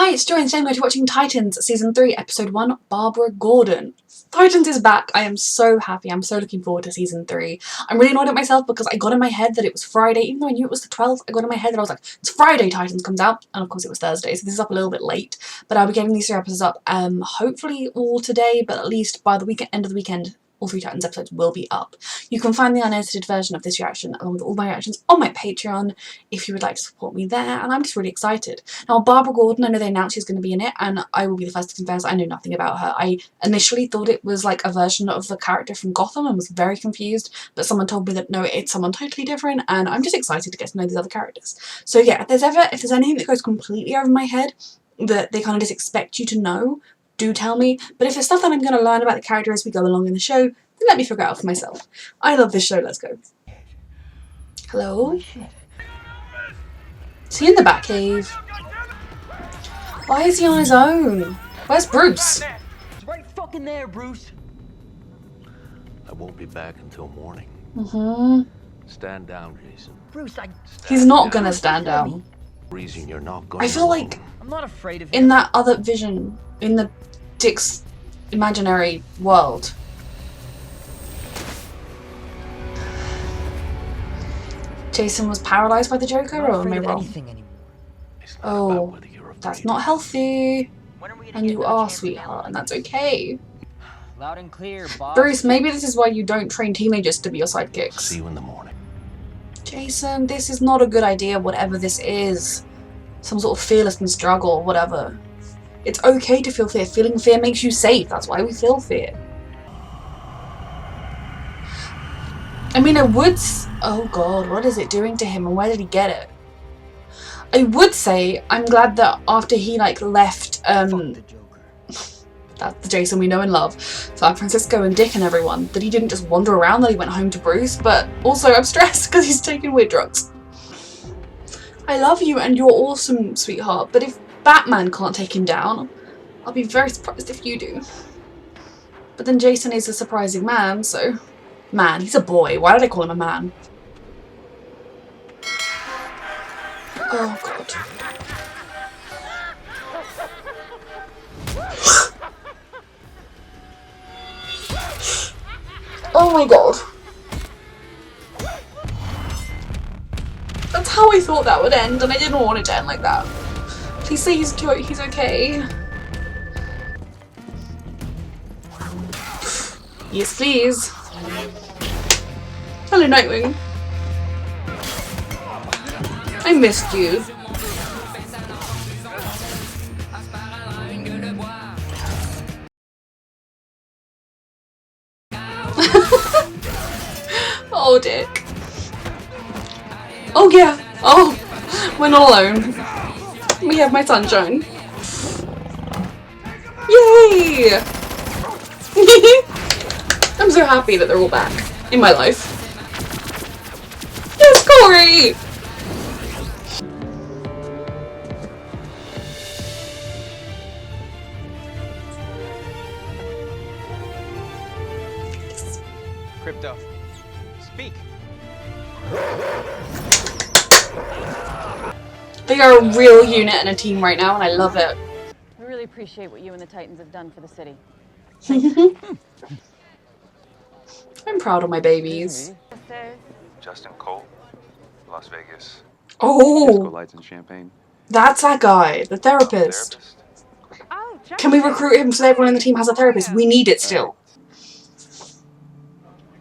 Hi, it's Joy and today we're watching Titans Season 3, Episode 1, Barbara Gordon. Titans is back. I am so happy. I'm so looking forward to Season 3. I'm really annoyed at myself because I got in my head that it was Friday. Even though I knew it was the 12th, I got in my head that I was like, it's Friday Titans comes out. And of course it was Thursday, so this is up a little bit late. But I'll be getting these 3 episodes up hopefully all today, but at least by the end of the weekend, all 3 Titans episodes will be up. You can find the unedited version of this reaction along with all my reactions on my Patreon if you would like to support me there, and I'm just really excited. Now, Barbara Gordon, I know they announced she's going to be in it, and I will be the first to confess I know nothing about her. I initially thought it was like a version of the character from Gotham and was very confused, but someone told me that no, it's someone totally different, and I'm just excited to get to know these other characters. So yeah, if there's anything that goes completely over my head that they kind of just expect you to know, do tell me, but if there's stuff that I'm going to learn about the character as we go along in the show, then let me figure it out for myself. I love this show, let's go. Hello? Is he in the Batcave? Why is he on his own? Where's Bruce? It's right fucking there, Bruce. I won't be back until morning. Stand down, Jason. Bruce, He's not gonna stand down. Reason you're not going I feel alone. like I'm not afraid of in that other vision, in the Dick's imaginary world, Jason was paralyzed by the Joker, or am I wrong? Oh, that's not healthy. And you are, sweetheart, and that's okay. Loud and clear, boss. Bruce, maybe this is why you don't train teenagers to be your sidekicks. See you in the morning. Jason, this is not a good idea, whatever this is. Some sort of fearlessness struggle, whatever. It's okay to feel fear. Feeling fear makes you safe. That's why we feel fear. I mean, oh god, what is it doing to him and where did he get it? I would say I'm glad that after he like left that's the Jason we know and love, San Francisco and Dick and everyone, that he didn't just wander around, that he went home to Bruce, but also I'm stressed because he's taking weird drugs. I love you and you're awesome, sweetheart, but if Batman can't take him down, I'll be very surprised if you do. But then Jason is a surprising man, so... Man, he's a boy. Why did I call him a man? Oh god. Oh my god. That's how I thought that would end, and I didn't want it to end like that. Please say he's okay. Yes, please. Hello, Nightwing. I missed you. Oh, Dick. Oh, yeah. Oh, we're not alone. We have my sunshine. Yay! I'm so happy that they're all back in my life. Yes, Corey! Crypto, speak. They are a real unit and a team right now, and I love it. We really appreciate what you and the Titans have done for the city. I'm proud of my babies. Justin Cole, Las Vegas. Oh, Disco lights and champagne. that's that guy, the therapist. Oh, Can we recruit him so that everyone in the team has a therapist? We need it still.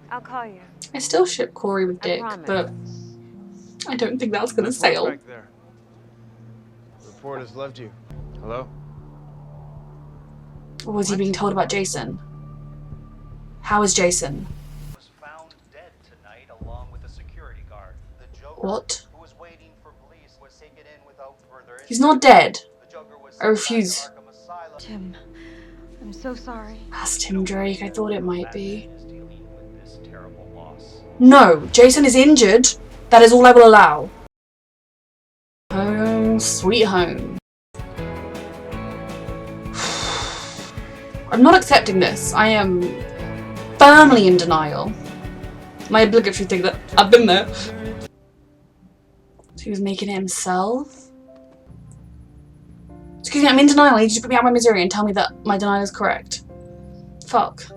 I'll call you. I still ship Corey with Dick, but I don't think that's gonna sail. Back there. Reporters loved you. Hello? Or was he being told about Jason? How is Jason? Was found dead tonight along with a security guard. The Joker, What? who was waiting for police, was taken in without further He's not dead. The Joker was I refuse. sent back to Arkham Asylum. Tim, I'm so sorry. That's Tim Drake. I thought it might be. Batman is dealing with this terrible loss. No, Jason is injured. That is all I will allow. Home, sweet home. I'm not accepting this. I am firmly in denial. My obligatory thing that I've been there. So he was making it himself? Excuse me, I'm in denial. I need you to put me out of my misery and tell me that my denial is correct. Fuck. So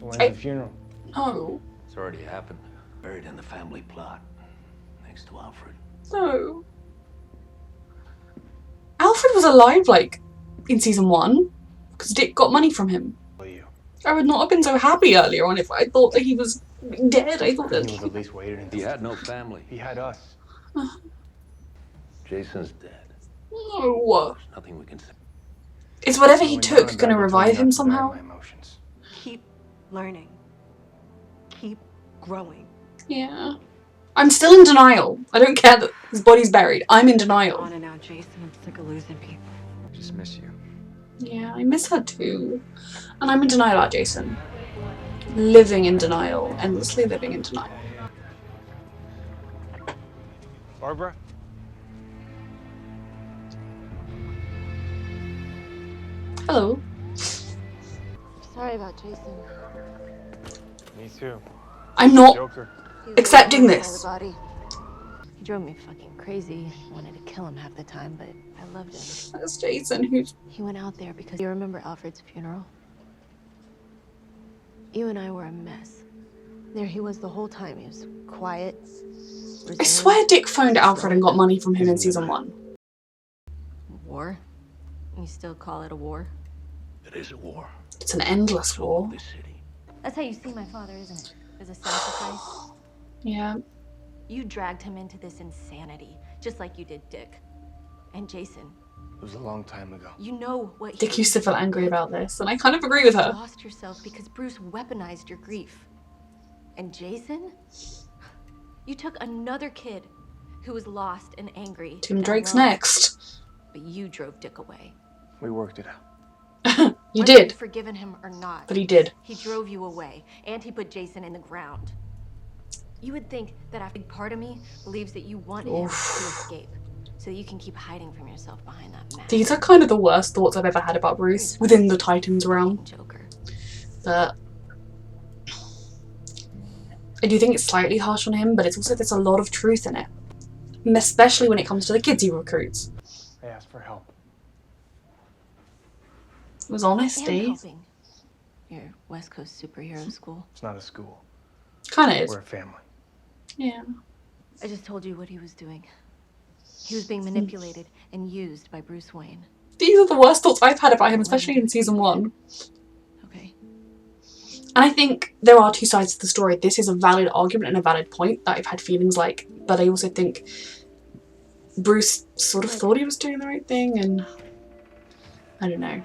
when's the funeral? No. It's already happened. Buried in the family plot. Next to Alfred. No. Alfred was alive, like, in season 1. Because Dick got money from him. You. I would not have been so happy earlier on if I thought that he was dead. I thought Couldn't that you have at least waited until He had no family. he had us? Jason's dead. No. There's nothing we can say. Is whatever he Slowing took down going to about revive telling him me not to somehow? drag my emotions. Keep learning. Keep growing. Yeah. I'm still in denial. I don't care that his body's buried. I'm in denial. On and out, Jason. I'm sick of losing people. Just miss you. Yeah, I miss her too. And I'm in denial about Jason. Living in denial. Endlessly living in denial. Barbara? Hello. Sorry about Jason. Me too. I'm not Joker. accepting this. He drove me fucking crazy. I wanted to kill him half the time, but I loved him. That's Jason who's... He went out there because you remember Alfred's funeral? You and I were a mess. There he was the whole time. He was quiet. I swear Dick phoned Alfred and got money from him in season 1. War? You still call it a war? It is a war. It's an endless war. This city. That's how you see my father, isn't it? As a sacrifice. Yeah. You dragged him into this insanity, just like you did Dick. And Jason. It was a long time ago. You know what Dick used to feel angry about this, and I kind of agree with You her. lost yourself because Bruce weaponized your grief. And Jason? You took another kid who was lost and angry. Tim and Drake's alone, next. But you drove Dick away. We worked it out. You Whether did, you've forgiven him or not. but he did. He drove you away, and he put Jason in the ground. You would think that a big part of me believes that you want him to escape, so that you can keep hiding from yourself behind that mask. These are kind of the worst thoughts I've ever had about Bruce within the Titans realm. Joker. But I do think it's slightly harsh on him, but it's also there's a lot of truth in it. Especially when it comes to the kids he recruits. I asked for help. It was I am honesty. helping. Your West Coast superhero school. It's not a school. Kinda is. We're a family. Yeah. I just told you what he was doing. He was being manipulated and used by Bruce Wayne. These are the worst thoughts I've had about him, especially in season 1. Okay? And I think there are two sides to the story. This is a valid argument and a valid point that I've had feelings like, but I also think Bruce sort of thought he was doing the right thing, and I don't know.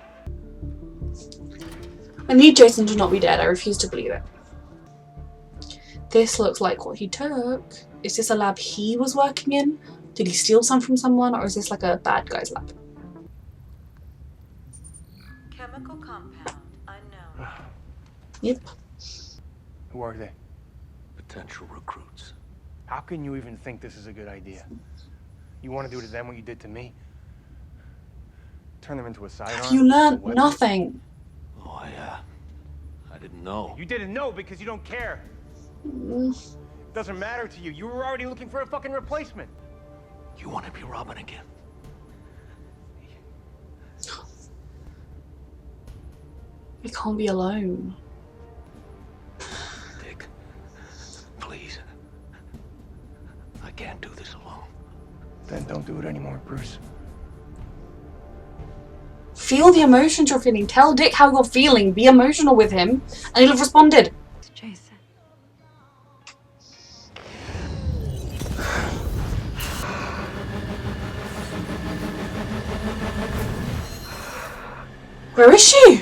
I need Jason to not be dead. I refuse to believe it. This looks like what he took. Is this a lab he was working in? Did he steal some from someone, or is this like a bad guy's lab? Chemical compound unknown. Yep. Who are they? Potential recruits. How can you even think this is a good idea? You want to do to them what you did to me? Turn them into a sidearm? Have you learned Weapons? nothing? Oh, I didn't know. You didn't know because you don't care. Doesn't matter to you. You were already looking for a fucking replacement. You want to be Robin again? We can't be alone. Dick, please. I can't do this alone. Then don't do it anymore, Bruce. Feel the emotions you're feeling. Tell Dick how you're feeling. Be emotional with him, and he'll have responded. It's Jason. Where is she?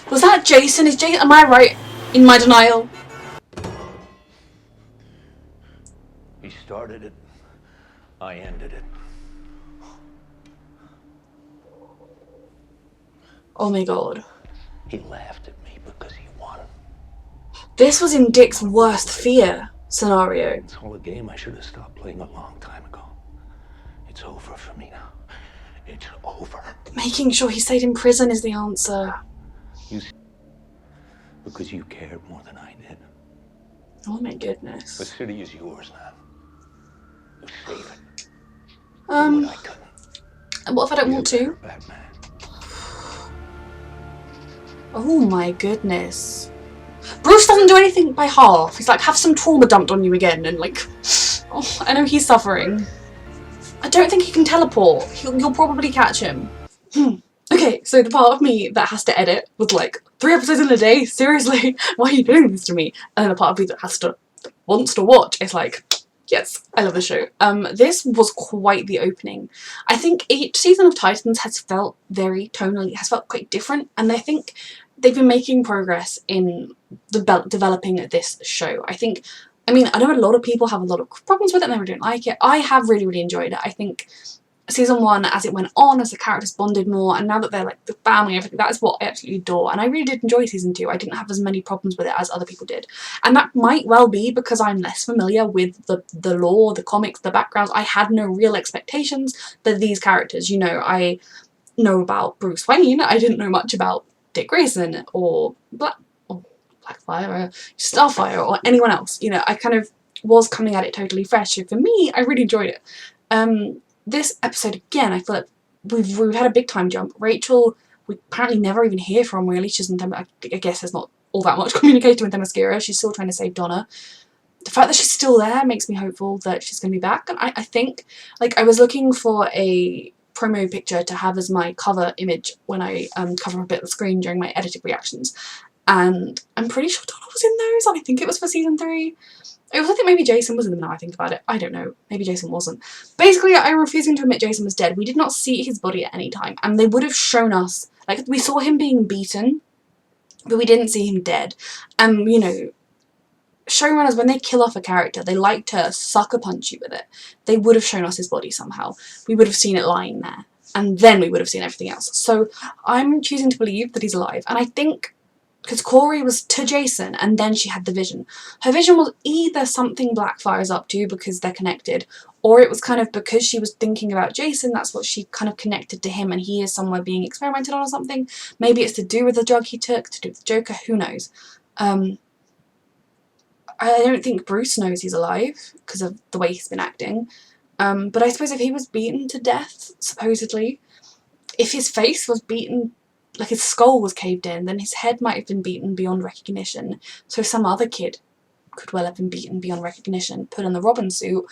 Was that Jason? Is Jason? Am I right in my denial? He started it. I ended it. Oh my god. He laughed at me because he won. This was in Dick's worst fear scenario. It's all a game I should have stopped playing a long time ago. It's over for me now. It's over. Making sure he stayed in prison is the answer. Because you cared more than I did. Oh my The goodness. city is yours now. save it. Um, But I couldn't. and what if I don't Be a want better to? Batman. Oh my goodness. Bruce doesn't do anything by half. He's like, have some trauma dumped on you again, and like, oh, I know he's suffering. I don't think he can teleport. You'll probably catch him. Okay, so the part of me that has to edit was like, 3 episodes in a day? Seriously? Why are you doing this to me? And then the part of me that wants to watch is like, yes, I love the show. This was quite the opening. I think each season of Titans has felt very tonally, has felt quite different, and I think they've been making progress in developing this show. I mean, I know a lot of people have a lot of problems with it and they really don't like it. I have really, really enjoyed it. I think season 1, as it went on, as the characters bonded more, and now that they're like the family and everything, that is what I absolutely adore. And I really did enjoy season 2. I didn't have as many problems with it as other people did. And that might well be because I'm less familiar with the lore, the comics, the backgrounds. I had no real expectations for these characters. You know, I know about Bruce Wayne. I didn't know much about Dick Grayson or Blackfire or Starfire or anyone else. You know, I kind of was coming at it totally fresh. So for me, I really enjoyed it. This episode again, I feel like we've had a big time jump. Rachel, we apparently never even hear from really. She's in I guess there's not all that much communicating with Themyscira. She's still trying to save Donna. The fact that she's still there makes me hopeful that she's going to be back. And I think, like, I was looking for a promo picture to have as my cover image when I cover a bit of the screen during my edited reactions. And I'm pretty sure Donna was in those, and I think it was for season 3. I also think maybe Jason was in them now I think about it. I don't know. Maybe Jason wasn't. Basically, I'm refusing to admit Jason was dead. We did not see his body at any time. And they would have shown us, like, we saw him being beaten, but we didn't see him dead. And, you know, showrunners, when they kill off a character, they like to sucker punch you with it. They would have shown us his body somehow. We would have seen it lying there. And then we would have seen everything else. So I'm choosing to believe that he's alive. And I think because Corey was to Jason and then she had the vision. Her vision was either something Blackfire's up to because they're connected, or it was kind of because she was thinking about Jason, that's what she kind of connected to him and he is somewhere being experimented on or something. Maybe it's to do with the drug he took, to do with the Joker, who knows. I don't think Bruce knows he's alive because of the way he's been acting. But I suppose if he was beaten to death, supposedly, if his face was beaten, like his skull was caved in, then his head might have been beaten beyond recognition. So some other kid could well have been beaten beyond recognition, put in the Robin suit,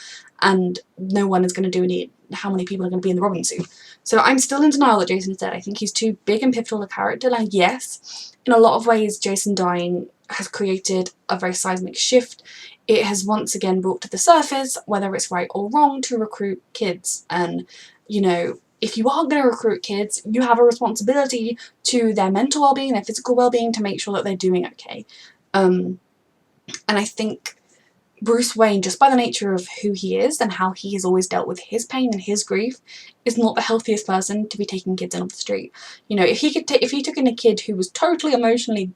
and no one is going to do any, how many people are going to be in the Robin suit. So I'm still in denial that Jason is dead. I think he's too big and pivotal a character, and yes, in a lot of ways Jason dying has created a very seismic shift. It has once again brought to the surface, whether it's right or wrong, to recruit kids. And, you know, if you are going to recruit kids, you have a responsibility to their mental well-being, their physical well-being, to make sure that they're doing okay. And I think Bruce Wayne, just by the nature of who he is and how he has always dealt with his pain and his grief, is not the healthiest person to be taking kids in off the street. You know, if he took in a kid who was totally emotionally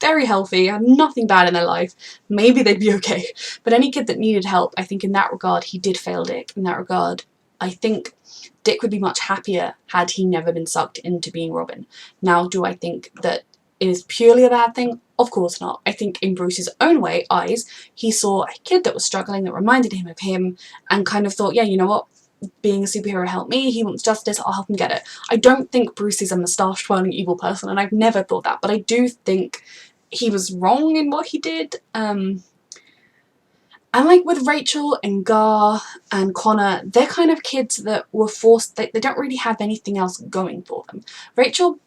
very healthy, had nothing bad in their life, maybe they'd be okay. But any kid that needed help, I think in that regard, he did fail Dick. In that regard, I think Dick would be much happier had he never been sucked into being Robin. Now, do I think that it is purely a bad thing? Of course not. I think in Bruce's own eyes, he saw a kid that was struggling, that reminded him of him, and kind of thought, yeah, you know what? Being a superhero helped me, he wants justice, I'll help him get it. I don't think Bruce is a moustache-twirling evil person, and I've never thought that, but I do think he was wrong in what he did. And like with Rachel and Gar and Connor, they're kind of kids that were forced, they don't really have anything else going for them. Rachel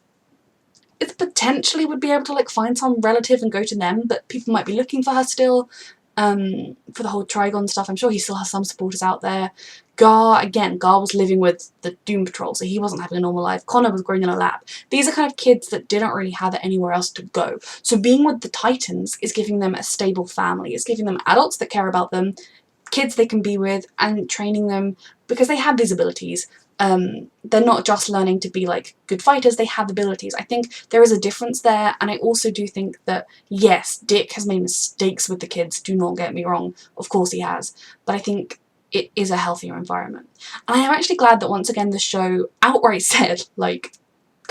is potentially would be able to like find some relative and go to them, but people might be looking for her still. For the whole Trigon stuff, I'm sure he still has some supporters out there. Gar was living with the Doom Patrol, so he wasn't having a normal life. Connor was growing in a lab. These are kind of kids that didn't really have anywhere else to go. So being with the Titans is giving them a stable family. It's giving them adults that care about them, kids they can be with, and training them because they have these abilities. They're not just learning to be like good fighters, they have abilities. I think there is a difference there, and I also do think that, yes, Dick has made mistakes with the kids, do not get me wrong, of course he has, but I think it is a healthier environment. And I am actually glad that once again the show outright said, like,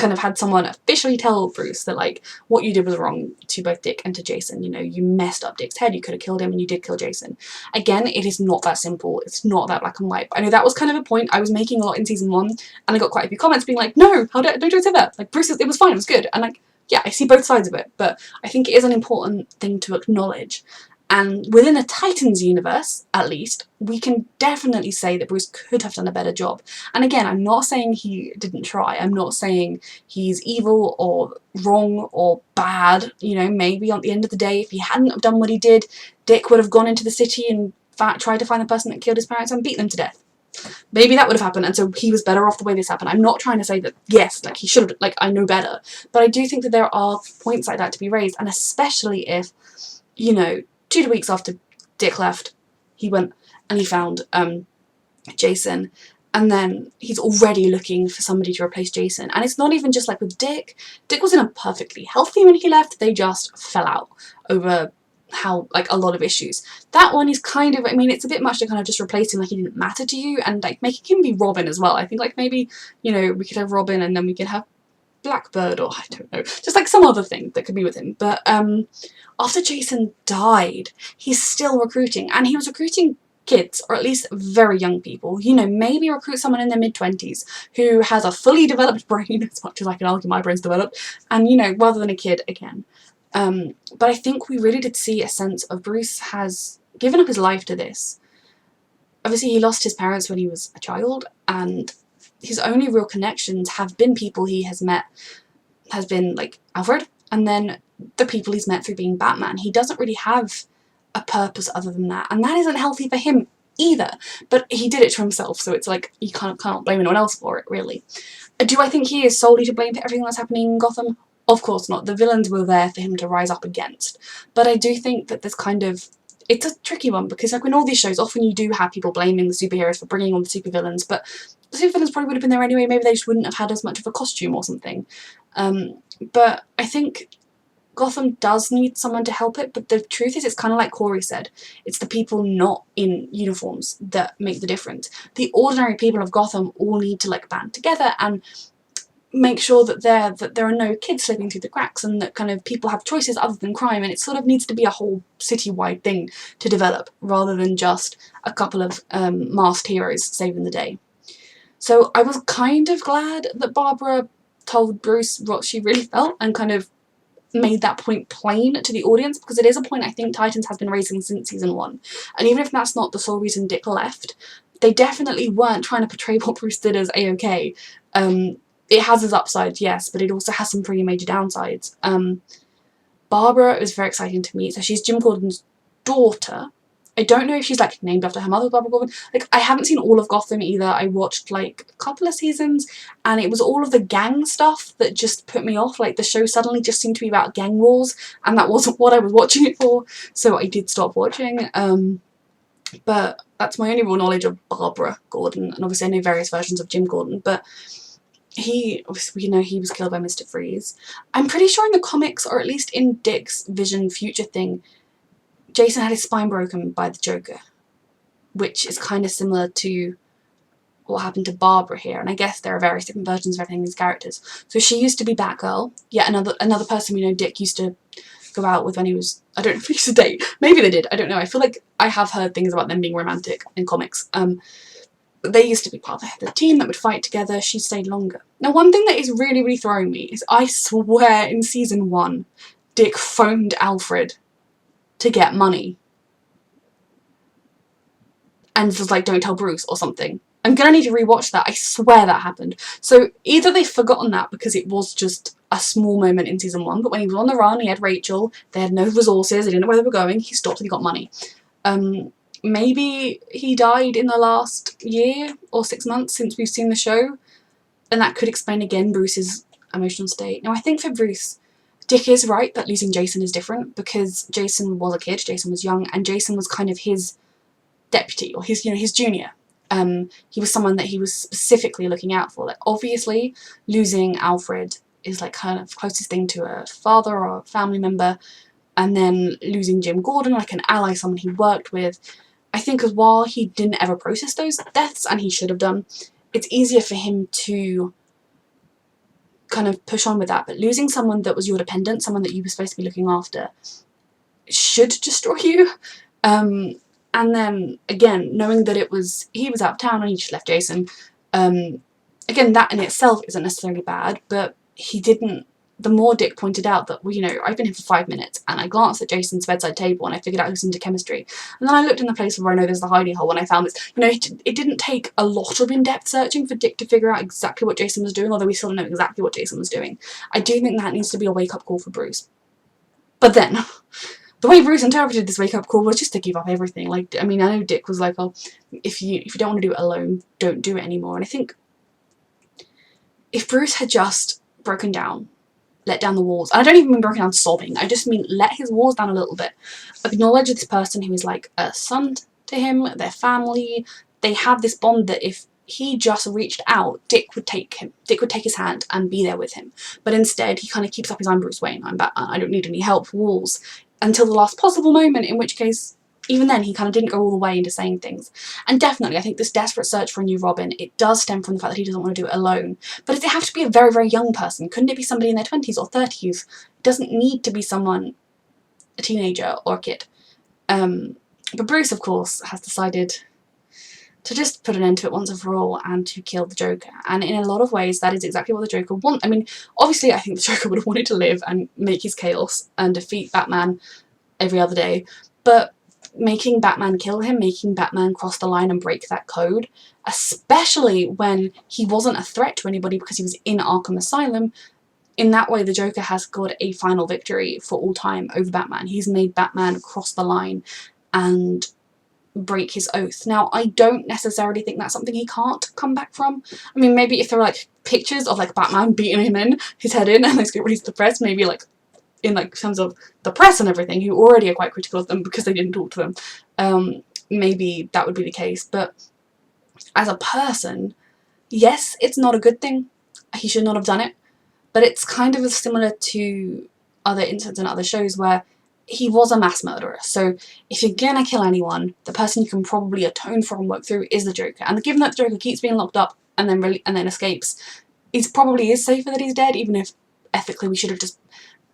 kind of had someone officially tell Bruce that, like, what you did was wrong to both Dick and to Jason. You know, you messed up Dick's head, you could have killed him, and you did kill Jason. Again, it is not that simple, it's not that black and white. I know that was kind of a point I was making a lot in season 1, and I got quite a few comments being like, no, don't you say that? Like, Bruce, it was fine, it was good. And like, yeah, I see both sides of it, but I think it is an important thing to acknowledge. And within the Titans universe, at least, we can definitely say that Bruce could have done a better job. And again, I'm not saying he didn't try. I'm not saying he's evil or wrong or bad. You know, maybe at the end of the day, if he hadn't have done what he did, Dick would have gone into the city and tried to find the person that killed his parents and beat them to death. Maybe that would have happened, and so he was better off the way this happened. I'm not trying to say that, yes, like, he should have, like, I know better. But I do think that there are points like that to be raised, and especially if, you know, 2 weeks after Dick left, he went and he found Jason, and then he's already looking for somebody to replace Jason. And it's not even just like with Dick. Dick wasn't perfectly healthy when he left, they just fell out over how, like, a lot of issues. That one is kind of, I mean, it's a bit much to kind of just replace him like he didn't matter to you, and like making him be Robin as well. I think, like, maybe, you know, we could have Robin and then we could have Blackbird, or I don't know, just like some other thing that could be with him. But after Jason died, he's still recruiting, and he was recruiting kids, or at least very young people. You know, maybe recruit someone in their mid-20s who has a fully developed brain, as much as I can argue my brain's developed, and, you know, rather than a kid again. But I think we really did see a sense of Bruce has given up his life to this. Obviously, he lost his parents when he was a child, and his only real connections have been people he has met, has been like Alfred, and then the people he's met through being Batman. He doesn't really have a purpose other than that, and that isn't healthy for him either. But he did it to himself, so it's like you can't blame anyone else for it, really. Do I think he is solely to blame for everything that's happening in Gotham? Of course not. The villains were there for him to rise up against. But I do think that there's kind of, it's a tricky one, because like in all these shows, often you do have people blaming the superheroes for bringing on the supervillains, but the supervillains probably would have been there anyway. Maybe they just wouldn't have had as much of a costume or something. But I think Gotham does need someone to help it, but the truth is, it's kind of like Corey said, it's the people not in uniforms that make the difference. The ordinary people of Gotham all need to, like, band together and make sure that there are no kids slipping through the cracks, and that kind of people have choices other than crime, and it sort of needs to be a whole city-wide thing to develop, rather than just a couple of masked heroes saving the day. So I was kind of glad that Barbara told Bruce what she really felt and kind of made that point plain to the audience, because it is a point I think Titans has been raising since season 1. And even if that's not the sole reason Dick left, they definitely weren't trying to portray what Bruce did as A-okay. It has its upsides, yes, but it also has some pretty major downsides. Barbara is very exciting to meet. So she's Jim Gordon's daughter. I don't know if she's, like, named after her mother, Barbara Gordon. Like, I haven't seen all of Gotham either. I watched, like, a couple of seasons, and it was all of the gang stuff that just put me off. Like, the show suddenly just seemed to be about gang wars, and that wasn't what I was watching it for, so I did stop watching. But that's my only real knowledge of Barbara Gordon, and obviously I know various versions of Jim Gordon, but he, obviously, you know, he was killed by Mr. Freeze. I'm pretty sure in the comics, or at least in Dick's Vision future thing, Jason had his spine broken by the Joker, which is kind of similar to what happened to Barbara here, and I guess there are various different versions of everything in these characters. So she used to be Batgirl, yet another person we know Dick used to go out with when he was, I don't know if he used to date, maybe they did, I don't know. I feel like I have heard things about them being romantic in comics. But they used to be part of the team that would fight together. She stayed longer. Now, one thing that is really, really throwing me is, I swear in season 1, Dick phoned Alfred to get money. And was like, don't tell Bruce or something. I'm gonna need to rewatch that. I swear that happened. So either they've forgotten that because it was just a small moment in season 1, but when he was on the run, he had Rachel, they had no resources, they didn't know where they were going, he stopped and he got money. Maybe he died in the last year or 6 months since we've seen the show, and that could explain again Bruce's emotional state. Now, I think for Bruce, Dick is right that losing Jason is different, because Jason was a kid, Jason was young, and Jason was kind of his deputy, or his, you know, his junior. He was someone that he was specifically looking out for. Like, obviously, losing Alfred is like kind of closest thing to a father or a family member, and then losing Jim Gordon, like an ally, someone he worked with. I think as while he didn't ever process those deaths, and he should have done, it's easier for him to kind of push on with that, but losing someone that was your dependent, someone that you were supposed to be looking after, should destroy you. And then again, knowing that he was out of town and he just left Jason, again, that in itself isn't necessarily bad, but he didn't. The more Dick pointed out that, well, you know, I've been here for 5 minutes and I glanced at Jason's bedside table and I figured out he was into chemistry, and then I looked in the place where I know there's the hidey hole and I found this, you know, it didn't take a lot of in-depth searching for Dick to figure out exactly what Jason was doing, although we still don't know exactly what Jason was doing. I do think that needs to be a wake-up call for Bruce. But then, the way Bruce interpreted this wake-up call was just to give up everything. Like, I mean, I know Dick was like, oh, if you don't want to do it alone, don't do it anymore. And I think if Bruce had just broken down, let down the walls, and I don't even mean broken down sobbing, I just mean let his walls down a little bit, acknowledge this person who is like a son to him, their family, they have this bond that if he just reached out, Dick would take his hand and be there with him. But instead, he kind of keeps up his I'm Bruce Wayne, I'm Batman, I don't need any help, walls, until the last possible moment, in which case, even then, he kind of didn't go all the way into saying things. And definitely, I think this desperate search for a new Robin, it does stem from the fact that he doesn't want to do it alone. But does it have to be a very, very young person? Couldn't it be somebody in their 20s or 30s? It doesn't need to be someone, a teenager or a kid. But Bruce, of course, has decided to just put an end to it once and for all and to kill the Joker. And in a lot of ways, that is exactly what the Joker wants. I mean, obviously, I think the Joker would have wanted to live and make his chaos and defeat Batman every other day. But making Batman kill him, making Batman cross the line and break that code, especially when he wasn't a threat to anybody because he was in Arkham Asylum, in that way the Joker has got a final victory for all time over Batman. He's made Batman cross the line and break his oath. Now, I don't necessarily think that's something he can't come back from. I mean, maybe if there were like pictures of like Batman beating him in, his head in, and they get released to the press, maybe like in like terms of the press and everything, who already are quite critical of them because they didn't talk to them, maybe that would be the case. But as a person, yes, it's not a good thing. He should not have done it. But it's kind of similar to other incidents in other shows where he was a mass murderer. So if you're gonna kill anyone, the person you can probably atone for and work through is the Joker. And given that the Joker keeps being locked up and then escapes, it probably is safer that he's dead, even if ethically we should have just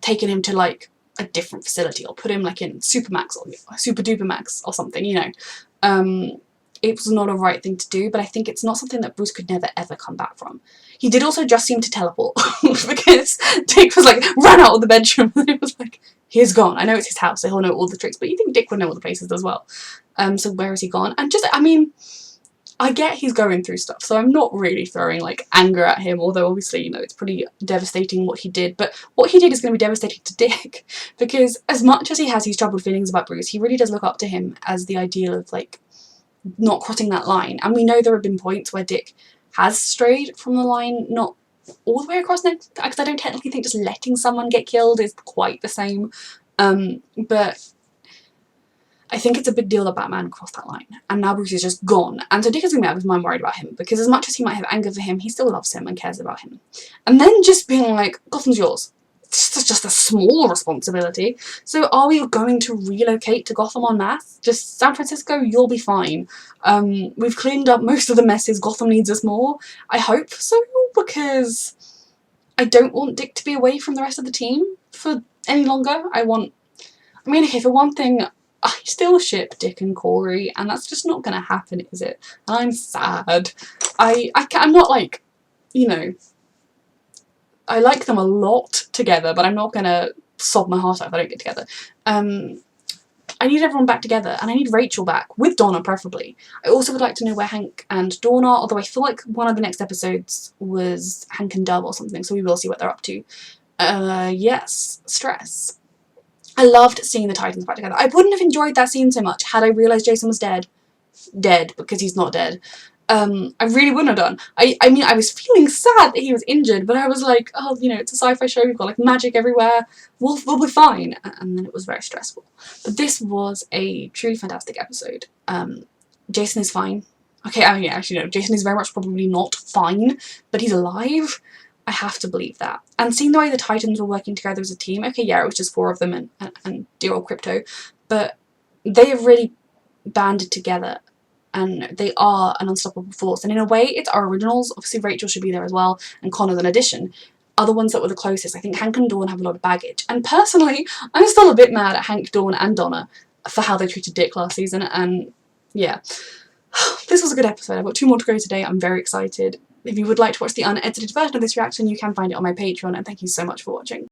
taken him to like a different facility or put him like in Supermax or Super Duper Max or something, you know. It was not a right thing to do, but I think it's not something that Bruce could never ever come back from. He did also just seem to teleport because Dick was like ran out of the bedroom and it was like, he's gone. I know it's his house, so he'll know all the tricks, but you think Dick would know all the places as well. So where is he gone? And just, I mean, I get he's going through stuff, so I'm not really throwing like anger at him, although obviously, you know, it's pretty devastating what he did, but what he did is going to be devastating to Dick, because as much as he has these troubled feelings about Bruce, he really does look up to him as the ideal of like not crossing that line. And we know there have been points where Dick has strayed from the line, not all the way across next, because I don't technically think just letting someone get killed is quite the same, but I think it's a big deal that Batman crossed that line, and now Bruce is just gone, and so Dick is going to be out of his mind worried about him, because as much as he might have anger for him, he still loves him and cares about him. And then just being like, Gotham's yours. It's just a small responsibility. So are we going to relocate to Gotham en masse? Just San Francisco, you'll be fine. We've cleaned up most of the messes. Gotham needs us more. I hope so, because I don't want Dick to be away from the rest of the team for any longer. I mean, okay, for one thing, I still ship Dick and Corey, and that's just not going to happen, is it? And I'm sad. I'm not like, you know, I like them a lot together, but I'm not going to sob my heart out if I don't get together. I need everyone back together, and I need Rachel back, with Donna preferably. I also would like to know where Hank and Dawn are, although I feel like one of the next episodes was Hank and Dove or something, so we will see what they're up to. Yes, stress. I loved seeing the Titans back together. I wouldn't have enjoyed that scene so much had I realised Jason was dead. Dead, because he's not dead. I really wouldn't have done. I mean, I was feeling sad that he was injured, but I was like, oh, you know, it's a sci-fi show, we've got like magic everywhere, we'll be fine. And then it was very stressful. But this was a truly fantastic episode. Jason is fine. Okay, I mean, actually no, Jason is very much probably not fine, but he's alive. I have to believe that. And seeing the way the Titans were working together as a team, okay, yeah, it was just 4 of them and dear old Crypto, but they have really banded together and they are an unstoppable force. And in a way, it's our originals. Obviously, Rachel should be there as well, and Connor's an addition. are the ones that were the closest. I think Hank and Dawn have a lot of baggage. And personally, I'm still a bit mad at Hank, Dawn and Donna for how they treated Dick last season. And yeah, this was a good episode. I've got 2 more to go today. I'm very excited. If you would like to watch the unedited version of this reaction, you can find it on my Patreon. And thank you so much for watching.